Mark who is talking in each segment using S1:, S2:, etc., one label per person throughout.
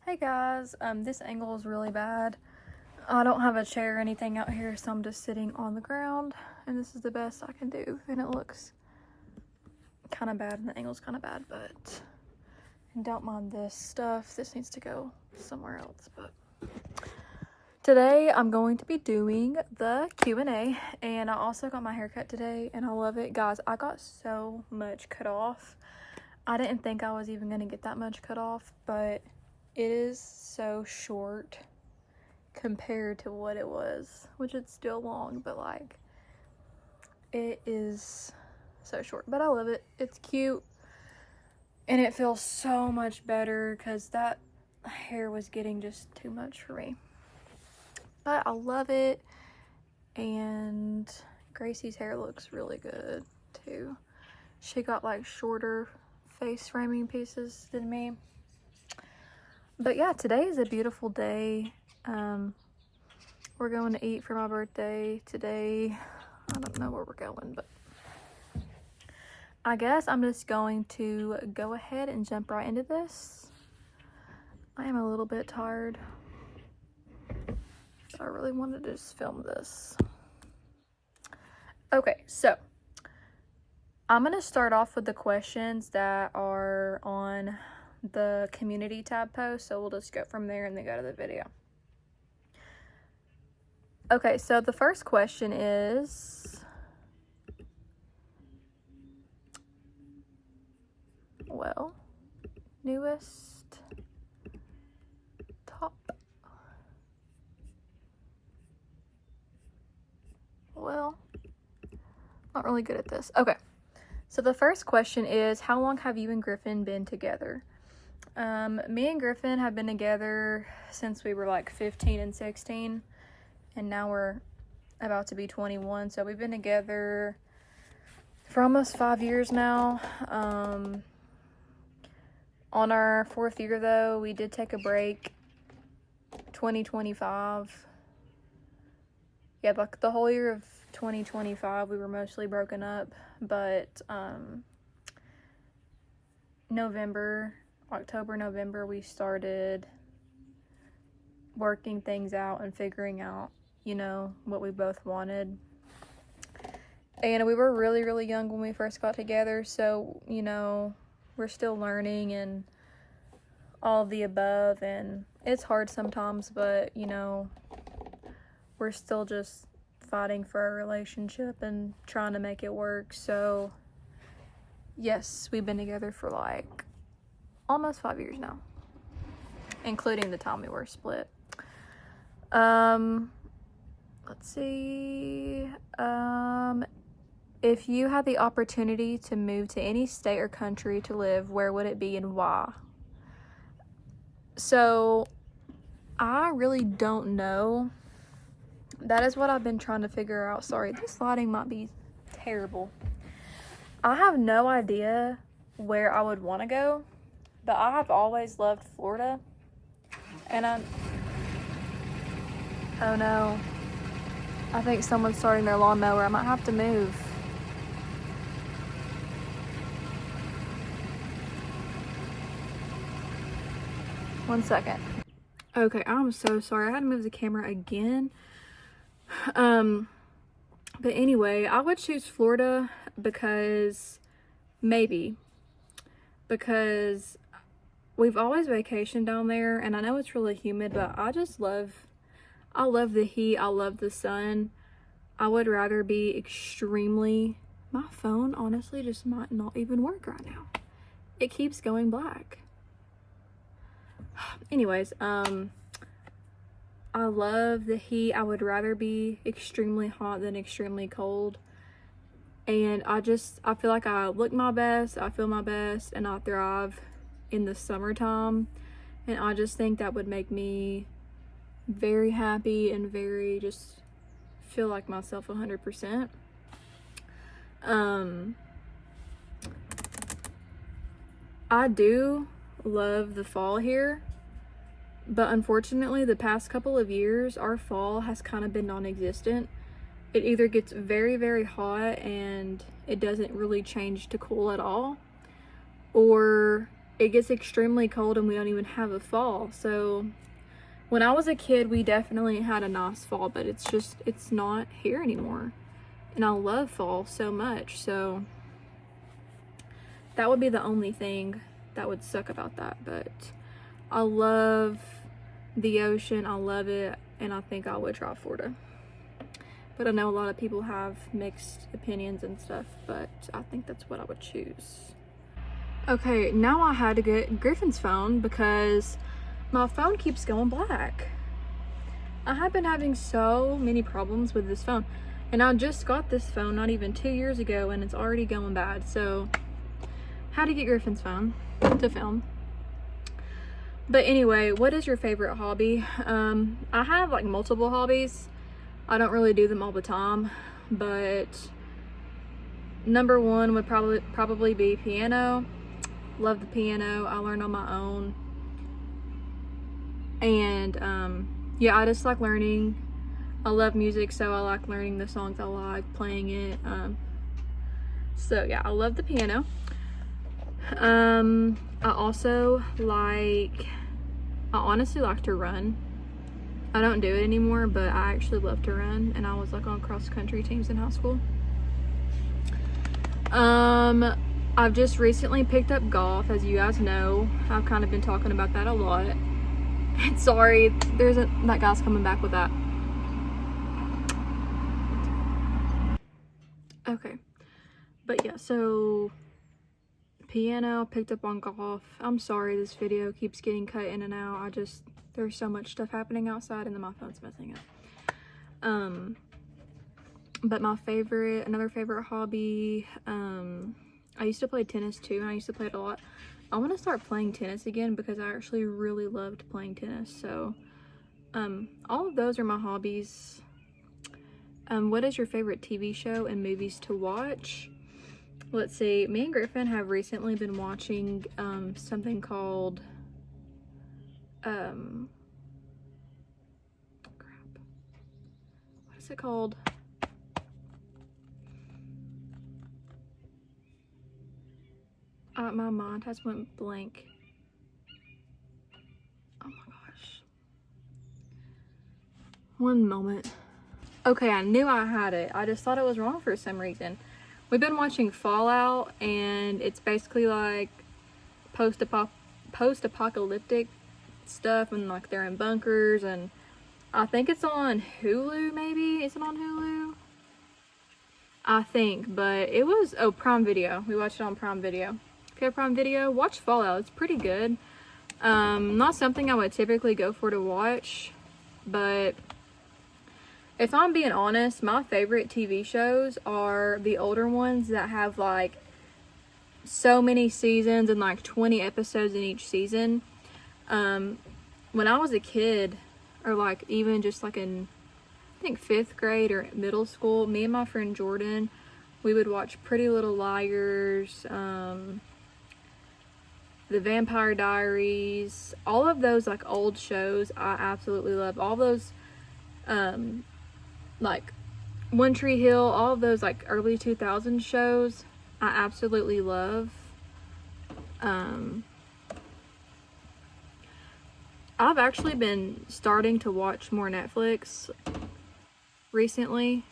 S1: Hey guys, this angle is really bad. I don't have a chair or anything out here, so I'm just sitting on the ground, and this is the best I can do. And it looks kind of bad, and the angle's kind of bad, but don't mind this stuff. This needs to go somewhere else. But today I'm going to be doing the Q&A, and I also got my hair cut today, and I love it. Guys, I got so much cut off. I didn't think I was even going to get that much cut off, but it is so short compared to what it was, which it's still long, but like it is so short. But I love it. It's cute and it feels so much better because that hair was getting just too much for me. But I love it, and Gracie's hair looks really good too. She got like shorter face framing pieces than me. But yeah, today is a beautiful day. We're going to eat for my birthday today. I don't know where we're going, but I guess I'm just going to go ahead and jump right into this. I am a little bit tired, but I really wanted to just film this. Okay, so I'm going to start off with the questions that are on the community tab post, so we'll just go from there and then go to the video. Okay, so the first question is, well, newest top. Well, not really good at this. Okay, so the first question is, how long have you and Griffin been together? Me and Griffin have been together since we were like 15 and 16, and now we're about to be 21, so we've been together for almost 5 years now. On our 4th year though, we did take a break. 2025, yeah, like the whole year of 2025 we were mostly broken up, but October, November, we started working things out and figuring out, you know, what we both wanted. And we were really, really young when we first got together, so, you know, we're still learning and all of the above, and it's hard sometimes, but, you know, we're still just fighting for our relationship and trying to make it work. So, yes, we've been together for like almost 5 years now, including the time we were split. Let's see. If you had the opportunity to move to any state or country to live, where would it be and why? So, I really don't know. That is what I've been trying to figure out. Sorry, this lighting might be terrible. I have no idea where I would want to go, but I have always loved Florida. And oh no, I think someone's starting their lawnmower. I might have to move. One second. Okay, I'm so sorry. I had to move the camera again. But anyway, I would choose Florida because we've always vacationed down there, and I know it's really humid, but I love the heat. I love the sun. I would rather be my phone honestly just might not even work right now. It keeps going black. Anyways, I love the heat. I would rather be extremely hot than extremely cold. And I feel like I look my best, I feel my best, and I thrive in the summertime. And I just think that would make me very happy and very just feel like myself 100%. I do love the fall here, but unfortunately the past couple of years our fall has kind of been non-existent. It either gets very, very hot and it doesn't really change to cool at all, or it gets extremely cold and we don't even have a fall. So when I was a kid, we definitely had a nice fall, but it's not here anymore. And I love fall so much. So that would be the only thing that would suck about that. But I love the ocean. I love it. And I think I would try Florida. But I know a lot of people have mixed opinions and stuff, but I think that's what I would choose. Okay, now I had to get Griffin's phone because my phone keeps going black. I have been having so many problems with this phone. And I just got this phone not even 2 years ago and it's already going bad. So, had to get Griffin's phone to film. But anyway, what is your favorite hobby? I have like multiple hobbies. I don't really do them all the time, but number one would probably be piano. Love the piano. I learned on my own. And yeah, I just like learning. I love music, so I like learning the songs I like, playing it. So yeah, I love the piano. I also like, I honestly like to run. I don't do it anymore, but I actually love to run, and I was like on cross country teams in high school. I've just recently picked up golf, as you guys know. I've kind of been talking about that a lot. And sorry, that guy's coming back with that. Okay, but yeah, so piano, picked up on golf. I'm sorry this video keeps getting cut in and out. There's so much stuff happening outside and then my phone's messing up. But another favorite hobby, I used to play tennis too, and I used to play it a lot. I want to start playing tennis again because I actually really loved playing tennis. So, all of those are my hobbies. What is your favorite TV show and movies to watch? Let's see, me and Griffin have recently been watching something called crap. What is it called? My mind has went blank. Oh my gosh. One moment. Okay, I knew I had it. I just thought it was wrong for some reason. We've been watching Fallout, and it's basically like post-apocalyptic stuff, and like they're in bunkers, and I think it's on Hulu, maybe? Is it on Hulu? I think, but it was, Prime Video. We watched it on Prime Video. If you have Prime Video, watch Fallout. It's pretty good. Not something I would typically go for to watch, but if I'm being honest, my favorite TV shows are the older ones that have like so many seasons and like 20 episodes in each season. When I was a kid, or like even just like in, I think 5th grade or middle school, me and my friend Jordan, we would watch Pretty Little Liars, The Vampire Diaries, all of those like old shows I absolutely love. All those like One Tree Hill, all of those like early 2000s shows I absolutely love. I've actually been starting to watch more Netflix recently,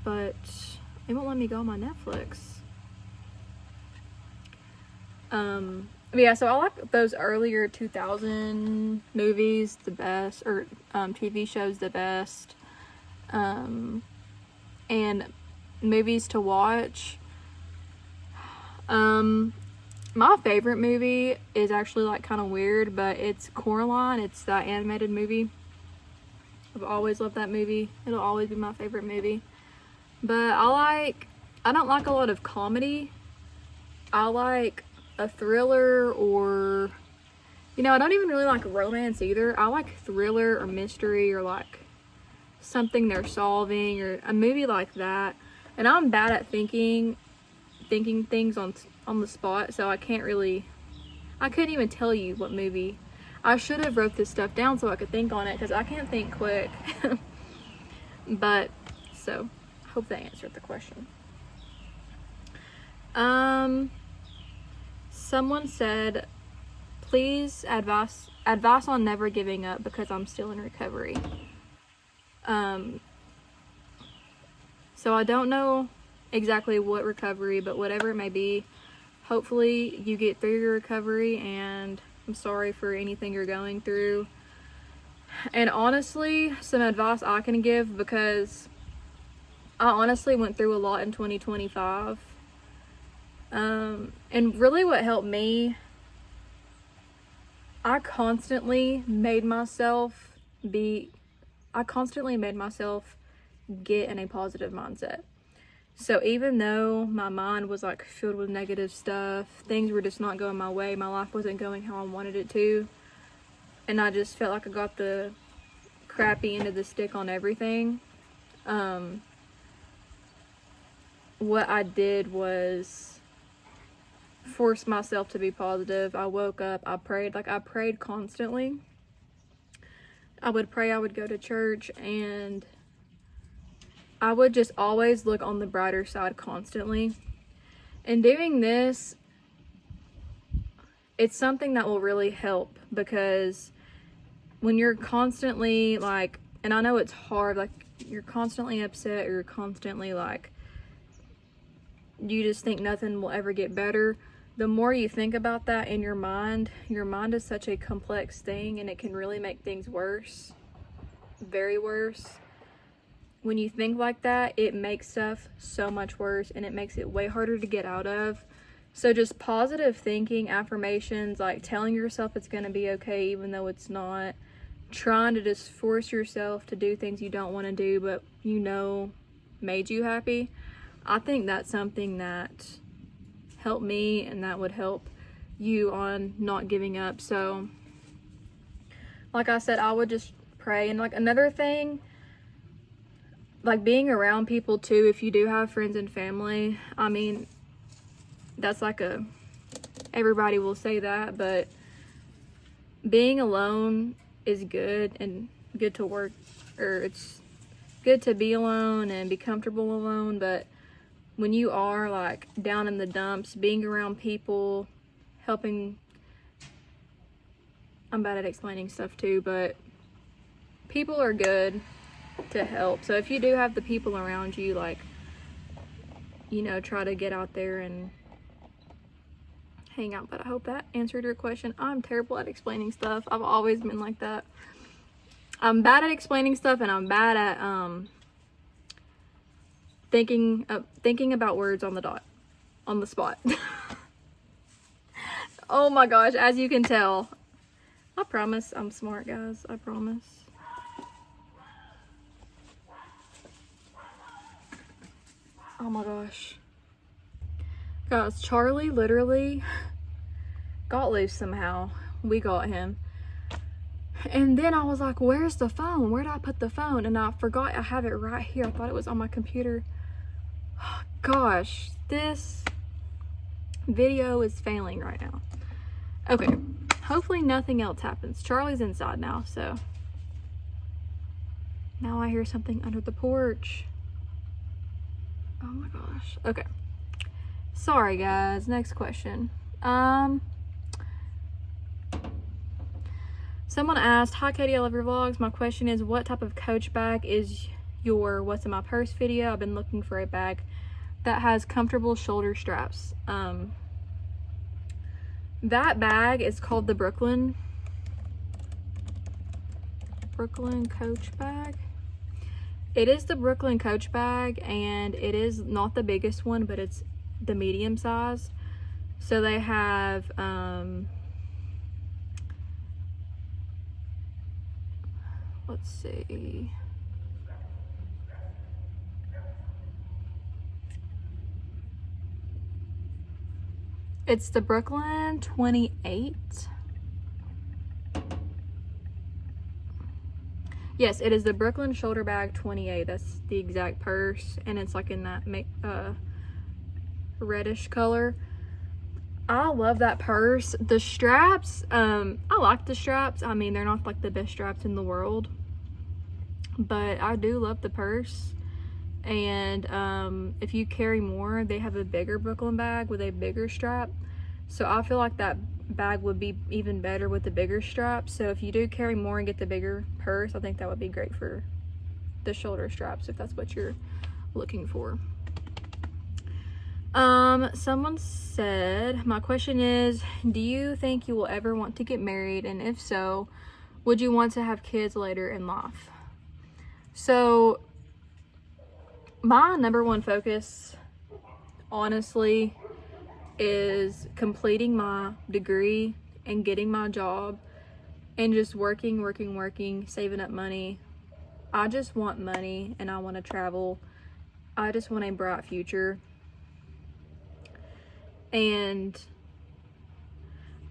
S1: but it won't let me go on my Netflix. But yeah, so I like those earlier 2000 movies the best, or TV shows the best, and movies to watch. My favorite movie is actually like kind of weird, but it's Coraline. It's that animated movie. I've always loved that movie. It'll always be my favorite movie. But I don't like a lot of comedy. I like a thriller, or, you know, I don't even really like romance either. I like thriller or mystery, or like something they're solving, or a movie like that. And I'm bad at thinking things on the spot, so I couldn't even tell you what movie. I should have wrote this stuff down so I could think on it, because I can't think quick. But, so, I hope that answered the question. Someone said, please advice on never giving up because I'm still in recovery. So I don't know exactly what recovery, but whatever it may be, hopefully you get through your recovery, and I'm sorry for anything you're going through. And honestly, some advice I can give, because I honestly went through a lot in 2025. And really what helped me, I constantly made myself get in a positive mindset. So even though my mind was like filled with negative stuff, things were just not going my way, my life wasn't going how I wanted it to, and I just felt like I got the crappy end of the stick on everything, what I did was force myself to be positive. I woke up, I prayed constantly. I would pray, I would go to church, and I would just always look on the brighter side constantly. And doing this, it's something that will really help, because when you're constantly like, and I know it's hard, like you're constantly upset, or you're constantly like, you just think nothing will ever get better. The more you think about that in your mind is such a complex thing, and it can really make things worse, very worse. When you think like that, it makes stuff so much worse, and it makes it way harder to get out of. So just positive thinking, affirmations, like telling yourself it's going to be okay even though it's not, trying to just force yourself to do things you don't want to do but you know made you happy. I think that's something that helped me, and that would help you on not giving up. So like I said, I would just pray. And like another thing, like being around people too, if you do have friends and family, I mean, that's like everybody will say that, but being alone is good, and good to work, or it's good to be alone and be comfortable alone. But when you are like down in the dumps, being around people, helping, I'm bad at explaining stuff too, but people are good to help. So if you do have the people around you, like, you know, try to get out there and hang out. But I hope that answered your question. I'm terrible at explaining stuff. I've always been like that. I'm bad at explaining stuff, and I'm bad at thinking about words on the spot. Oh my gosh, as you can tell, I promise I'm smart, guys. I promise. Oh my gosh. Guys, Charlie literally got loose somehow. We got him. And then I was like, where's the phone? Where did I put the phone? And I forgot I have it right here. I thought it was on my computer. Gosh, this video is failing right now. Okay, hopefully nothing else happens. Charlie's inside now, so. Now I hear something under the porch. Oh my gosh. Okay. Sorry guys, next question. Someone asked, hi Katie, I love your vlogs. My question is, what type of Coach bag is your what's in my purse video? I've been looking for a bag that has comfortable shoulder straps. That bag is called the Brooklyn Coach bag. It is the Brooklyn Coach bag, and it is not the biggest one, but it's the medium size. So they have let's see, it's the Brooklyn 28. Yes, it is the Brooklyn shoulder bag 28. That's the exact purse, and it's like in that reddish color. I love that purse. The straps, I like the straps. I mean, they're not like the best straps in the world, but I do love the purse. And if you carry more, they have a bigger Brooklyn bag with a bigger strap. So I feel like that bag would be even better with the bigger strap. So if you do carry more and get the bigger purse, I think that would be great for the shoulder straps if that's what you're looking for. Someone said, my question is, do you think you will ever want to get married? And if so, would you want to have kids later in life? So my number one focus, honestly, is completing my degree and getting my job and just working, saving up money. I just want money and I want to travel. I just want a bright future. And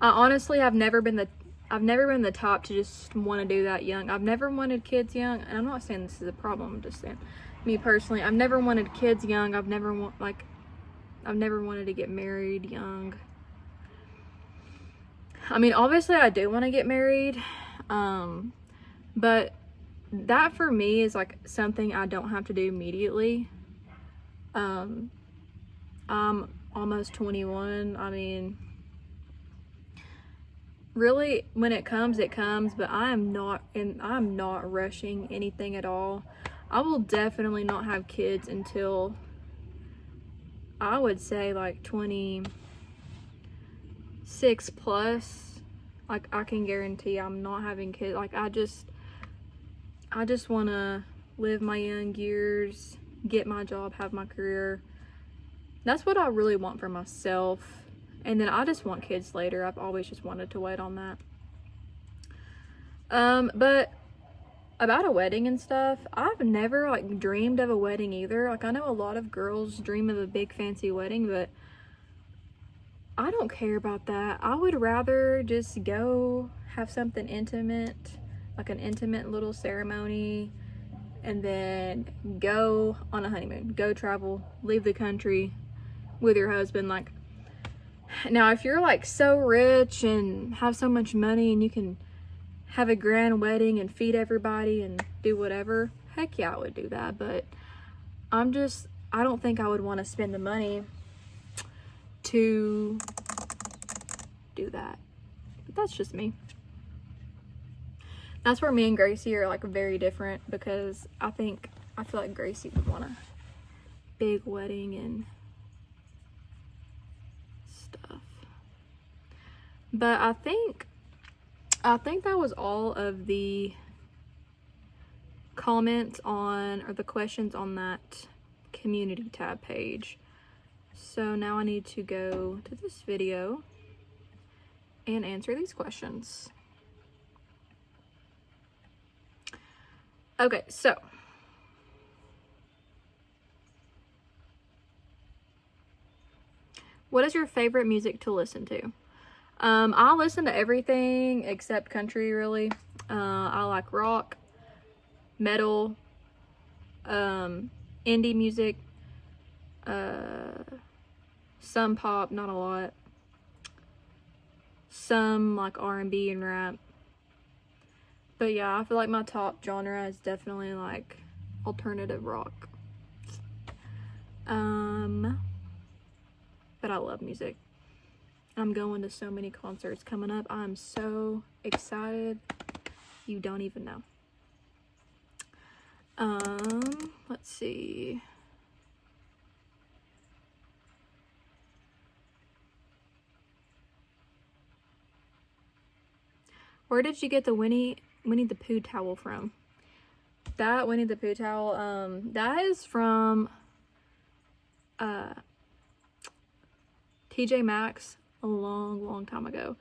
S1: I honestly have never been the type to just want to do that young. I've never wanted kids young, and I'm not saying this is a problem, I'm just saying me personally, I've never wanted kids young. I've never wanted to get married young. I mean, obviously I do want to get married, but that for me is like something I don't have to do immediately. I'm almost 21. I mean, really, when it comes, but I'm not rushing anything at all. I will definitely not have kids until, I would say, like 26 plus. Like, I can guarantee I'm not having kids. Like, I just want to live my young years, get my job, have my career. That's what I really want for myself. And then I just want kids later. I've always just wanted to wait on that. But about a wedding and stuff, I've never like dreamed of a wedding either. Like, I know a lot of girls dream of a big fancy wedding, but I don't care about that. I would rather just go have something intimate, like an intimate little ceremony, and then go on a honeymoon, go travel, leave the country with your husband. Like, now if you're like so rich and have so much money and you can have a grand wedding and feed everybody and do whatever, heck yeah, I would do that. But I don't think I would want to spend the money to do that. But that's just me. That's where me and Gracie are like very different, because I feel like Gracie would want a big wedding and stuff. But I think that was all of the comments on, or the questions on that community tab page. So now I need to go to this video and answer these questions. Okay, so what is your favorite music to listen to? I listen to everything except country, really. I like rock, metal, indie music, some pop, not a lot, some like R&B and rap. But yeah, I feel like my top genre is definitely like alternative rock. But I love music. I'm going to so many concerts coming up. I'm so excited. You don't even know. Let's see. Where did you get the Winnie the Pooh towel from? That Winnie the Pooh towel, that is from TJ Maxx a long time ago.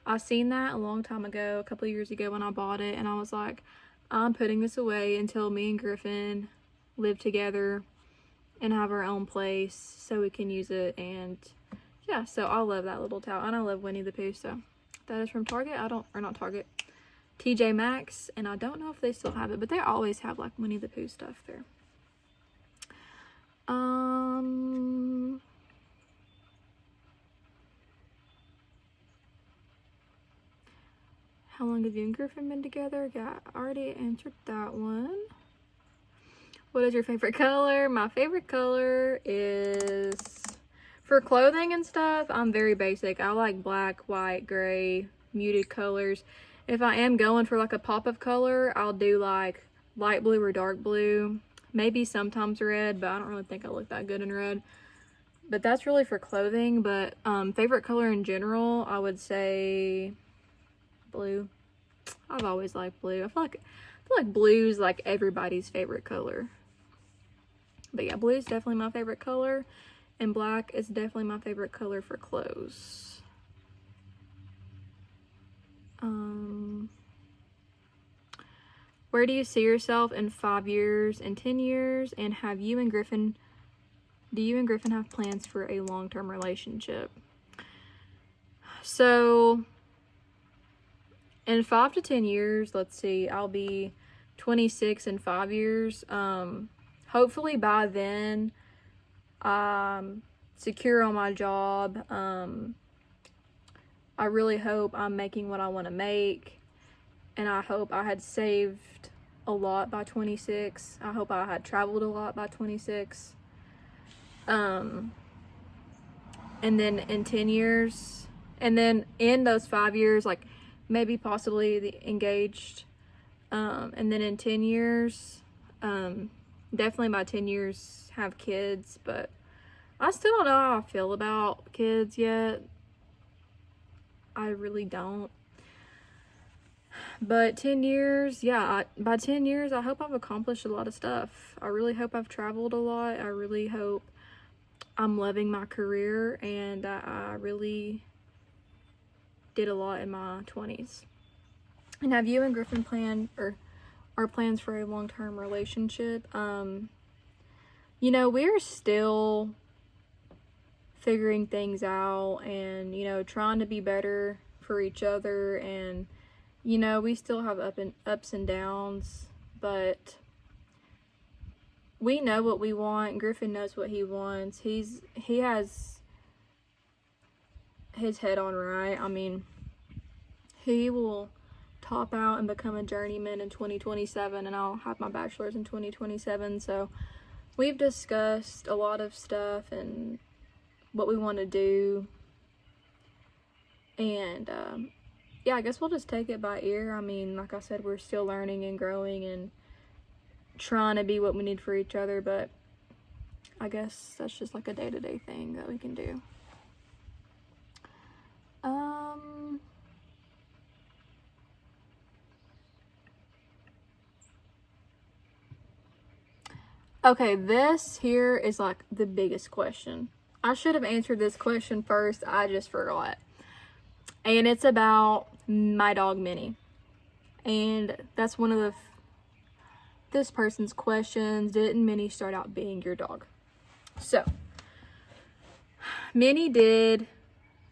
S1: I seen that a long time ago, a couple of years ago when I bought it, and I was like, I'm putting this away until me and Griffin live together and have our own place so we can use it. And yeah, so I love that little towel, and I love Winnie the Pooh. So that is from Target. Not Target, TJ Maxx, and I don't know if they still have it, but they always have like Winnie the Pooh stuff there. How long have you and Griffin been together? Yeah, I already answered that one. What is your favorite color? My favorite color is, for clothing and stuff, I'm very basic. I like black, white, gray, muted colors. If I am going for like a pop of color, I'll do like light blue or dark blue. Maybe sometimes red, but I don't really think I look that good in red. But that's really for clothing. But favorite color in general, I would say blue. I've always liked blue. I feel like blue's like everybody's favorite color. But yeah, blue is definitely my favorite color, and black is definitely my favorite color for clothes. Where do you see yourself in 5 years and 10 years? And do you and Griffin have plans for a long-term relationship? So in 5 to 10 years, let's see, I'll be 26 in 5 years. Hopefully by then, I'm secure on my job. I really hope I'm making what I want to make, and I hope I had saved a lot by 26. I hope I had traveled a lot by 26. And then in 10 years, and then in those 5 years, like maybe possibly engaged. And then in 10 years, definitely by 10 years have kids, but I still don't know how I feel about kids yet. I really don't. But 10 years, yeah, by 10 years, I hope I've accomplished a lot of stuff. I really hope I've traveled a lot. I really hope I'm loving my career, and I really did a lot in my 20s. And have you and Griffin our plans for a long-term relationship? You know, we're still figuring things out, and, you know, trying to be better for each other, and, you know, we still have ups and downs, but we know what we want. Griffin knows what he wants. He has his head on right. I mean, he will top out and become a journeyman in 2027, and I'll have my bachelor's in 2027. So we've discussed a lot of stuff and what we want to do, and yeah, I guess we'll just take it by ear. I mean, like I said, we're still learning and growing and trying to be what we need for each other, but I guess that's just like a day-to-day thing that we can do. Okay, this here is like the biggest question. I should have answered this question first. I just forgot. And it's about my dog, Minnie. And that's one of this person's questions. Didn't Minnie start out being your dog? So, Minnie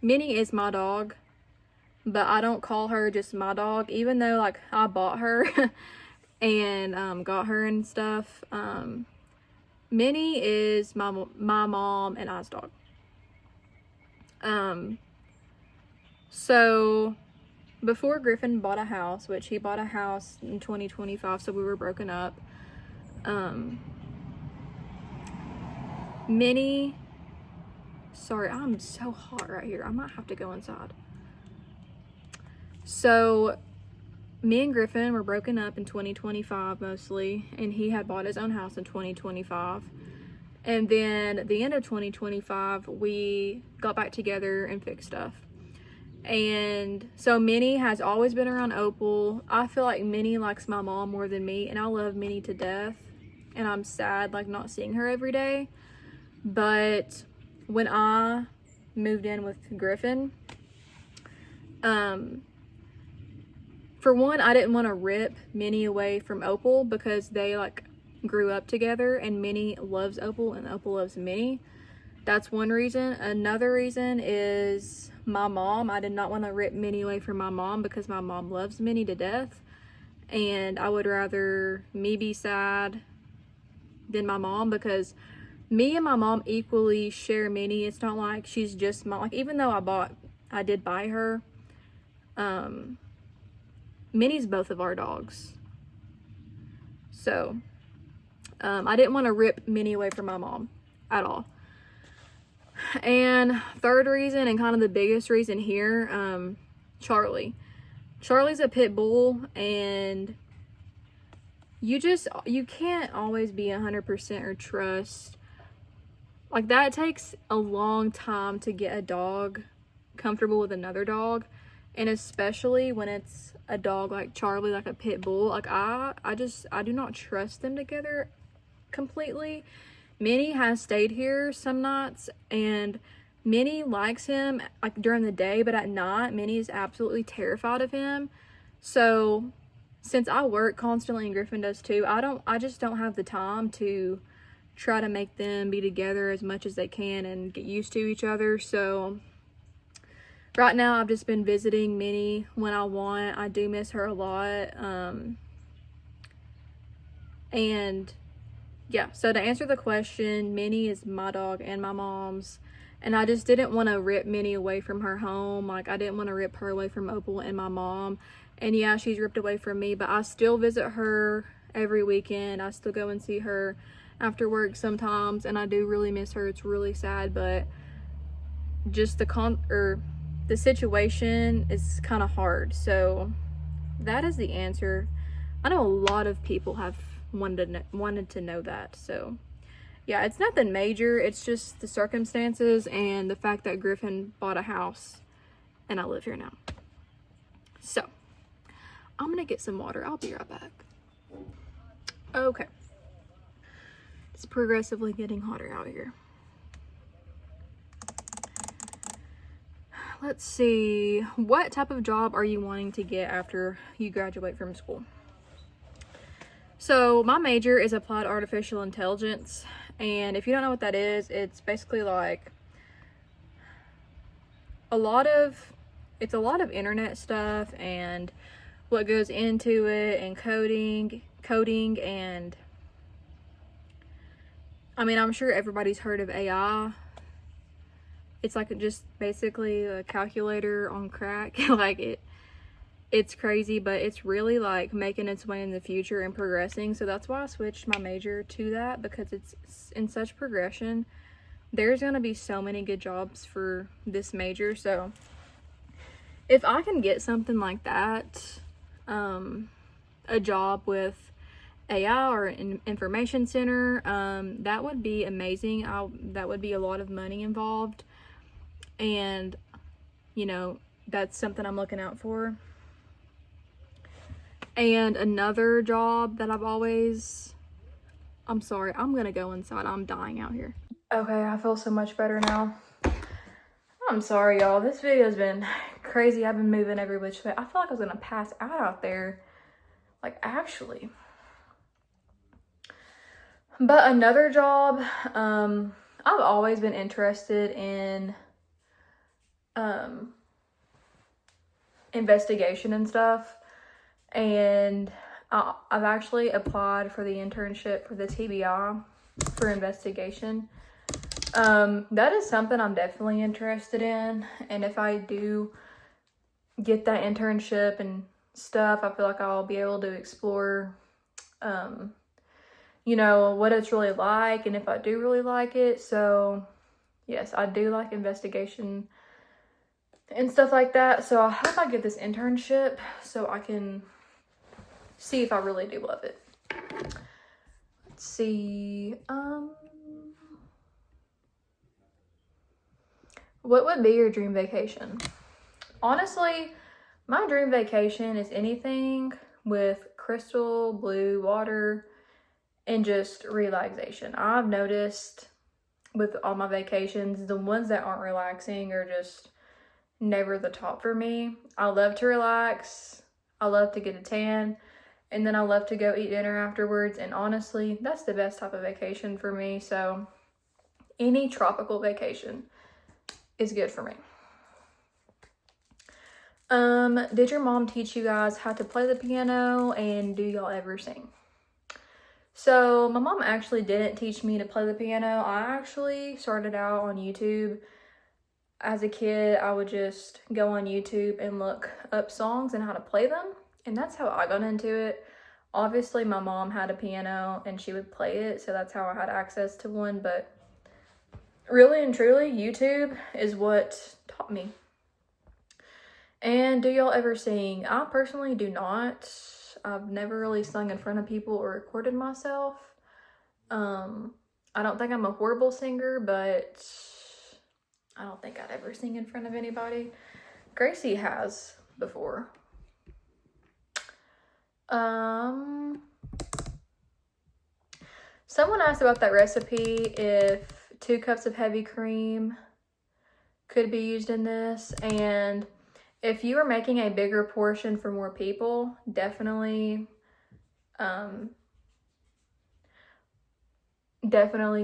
S1: is my dog, but I don't call her just my dog, even though like I bought her and got her and stuff. Minnie is my mom and I's dog. So before Griffin bought a house, which he bought a house in 2025, so we were broken up, Minnie, sorry, I'm so hot right here. I might have to go inside. So me and Griffin were broken up in 2025 mostly, and he had bought his own house in 2025. And then at the end of 2025, we got back together and fixed stuff. And so Minnie has always been around Opal. I feel like Minnie likes my mom more than me, and I love Minnie to death. And I'm sad like not seeing her every day. But when I moved in with Griffin, for one, I didn't want to rip Minnie away from Opal because they like grew up together, and Minnie loves Opal and Opal loves Minnie. That's one reason. Another reason is my mom. I did not want to rip Minnie away from my mom because my mom loves Minnie to death, and I would rather me be sad than my mom, because me and my mom equally share Minnie. It's not like she's just my, like, even though I did buy her, Minnie's both of our dogs. So I didn't want to rip Minnie away from my mom at all. And third reason, and kind of the biggest reason here, Charlie. Charlie's a pit bull, and you can't always be 100% or trust. Like, that takes a long time to get a dog comfortable with another dog, and especially when it's a dog like Charlie, like a pit bull. Like, I do not trust them together completely. Minnie has stayed here some nights, and Minnie likes him like during the day, but at night Minnie is absolutely terrified of him. So since I work constantly and Griffin does too, I just don't have the time to try to make them be together as much as they can and get used to each other. So right now I've just been visiting Minnie when I want. I do miss her a lot. And yeah, so to answer the question, Minnie is my dog and my mom's, and I just didn't want to rip Minnie away from her home. Like, I didn't want to rip her away from Opal and my mom. And yeah, she's ripped away from me, but I still visit her every weekend. I still go and see her after work sometimes, and I do really miss her. It's really sad, but just the situation is kind of hard. So that is the answer. I know a lot of people have wanted to know that. So yeah, it's nothing major. It's just the circumstances and the fact that Griffin bought a house and I live here now. So I'm gonna get some water. I'll be right back. Okay, it's progressively getting hotter out here. Let's see, what type of job are you wanting to get after you graduate from school? So my major is applied artificial intelligence, and if you don't know what that is, it's basically like it's a lot of internet stuff and what goes into it, and coding, and I mean, I'm sure everybody's heard of AI. It's like just basically a calculator on crack. Like, it's crazy, but it's really like making its way in the future and progressing. So that's why I switched my major to that, because it's in such progression. There's gonna be so many good jobs for this major. So if I can get something like that, a job with AI or an information center, that would be amazing. That would be a lot of money involved, and you know, that's something I'm looking out for. And another job that I'm sorry, I'm gonna go inside. I'm dying out here. Okay, I feel so much better now. I'm sorry, y'all. This video's been crazy. I've been moving every which way. I feel like I was gonna pass out there. Like, actually. But another job, I've always been interested in investigation and stuff. And I've actually applied for the internship for the TBI for investigation. That is something I'm definitely interested in. And if I do get that internship and stuff, I feel like I'll be able to explore, you know, what it's really like, and if I do really like it. So yes, I do like investigation and stuff like that. So I hope I get this internship so I can see if I really do love it. Let's see. What would be your dream vacation? Honestly, my dream vacation is anything with crystal blue water and just relaxation. I've noticed with all my vacations, the ones that aren't relaxing are just never the top for me. I love to relax. I love to get a tan. And then I love to go eat dinner afterwards. And honestly, that's the best type of vacation for me. So any tropical vacation is good for me. Did your mom teach you guys how to play the piano, and do y'all ever sing? So my mom actually didn't teach me to play the piano. I actually started out on YouTube. As a kid, I would just go on YouTube and look up songs and how to play them. And that's how I got into it. Obviously, my mom had a piano and she would play it, so that's how I had access to one, but really and truly, YouTube is what taught me. And do y'all ever sing? I personally do not. I've never really sung in front of people or recorded myself. I don't think I'm a horrible singer, but I don't think I'd ever sing in front of anybody. Gracie has before. Someone asked about that recipe, if 2 cups of heavy cream could be used in this, and if you are making a bigger portion for more people, definitely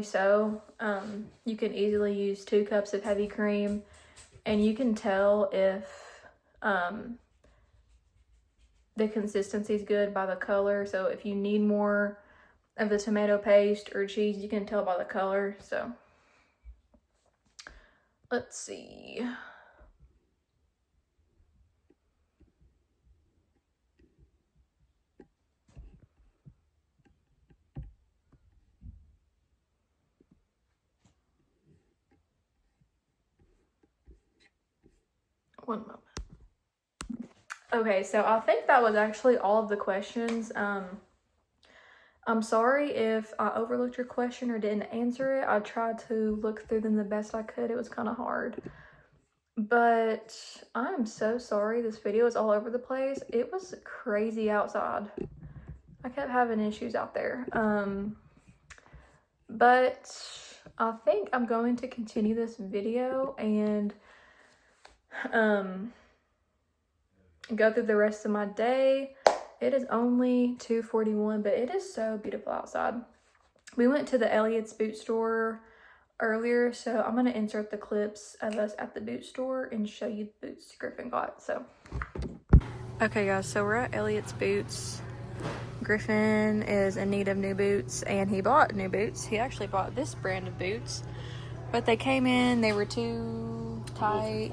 S1: so. You can easily use 2 cups of heavy cream, and you can tell if the consistency is good by the color. So if you need more of the tomato paste or cheese, you can tell by the color. So let's see. One moment. Okay, so I think that was actually all of the questions. I'm sorry if I overlooked your question or didn't answer it. I tried to look through them the best I could. It was kind of hard. But I'm so sorry this video is all over the place. It was crazy outside. I kept having issues out there. But I think I'm going to continue this video and go through the rest of my day. It is only 2:41, but it is so beautiful outside. We went to the Elliott's boot store earlier, so I'm going to insert the clips of us at the boot store and show you the boots Griffin got. So okay guys, so we're at Elliott's Boots. Griffin is in need of new boots, and he bought new boots. He actually bought this brand of boots, but they came in, they were too tight,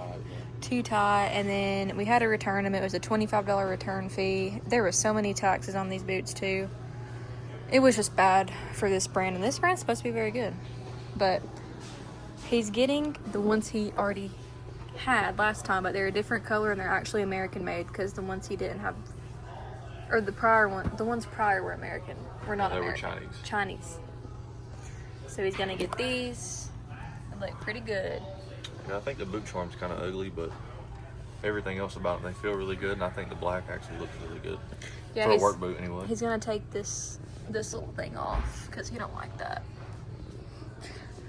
S1: and then we had to return them. It was a $25 return fee. There were so many taxes on these boots too. It was just bad for this brand, and this brand's supposed to be very good, but he's getting the ones he already had last time, but they're a different color and they're actually American made, because the ones he didn't have, or the ones prior were American, were not American.
S2: They were
S1: Chinese. So he's gonna get these. They look pretty good.
S2: Yeah, I think the boot charm's kind of ugly, but everything else about it, they feel really good, and I think the black actually looks really good.
S1: Yeah,
S2: for a work boot anyway.
S1: He's gonna take this little thing off because he don't like that.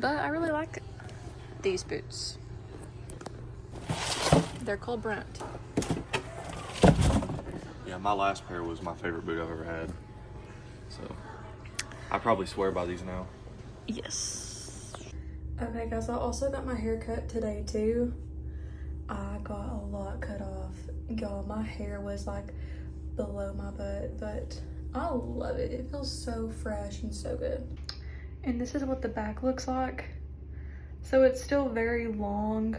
S1: But I really like these boots. They're called Brunt.
S2: Yeah, my last pair was my favorite boot I've ever had. So I probably swear by these now.
S1: Yes. Okay guys, I also got my hair cut today too. I got a lot cut off. Y'all, my hair was like below my butt, but I love it. It feels so fresh and so good. And this is what the back looks like. So it's still very long,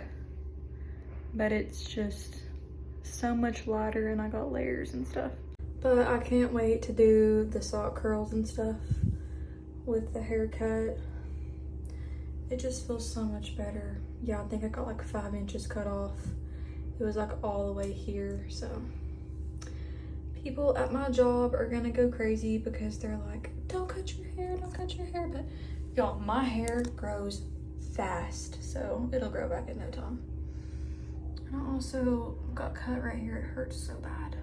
S1: but it's just so much lighter, and I got layers and stuff. But I can't wait to do the sock curls and stuff with the haircut. It just feels so much better. Yeah, I think I got like 5 inches cut off. It was like all the way here, so people at my job are gonna go crazy because they're like, don't cut your hair, but y'all, my hair grows fast, so it'll grow back in no time. And I also got cut right here. It hurts so bad.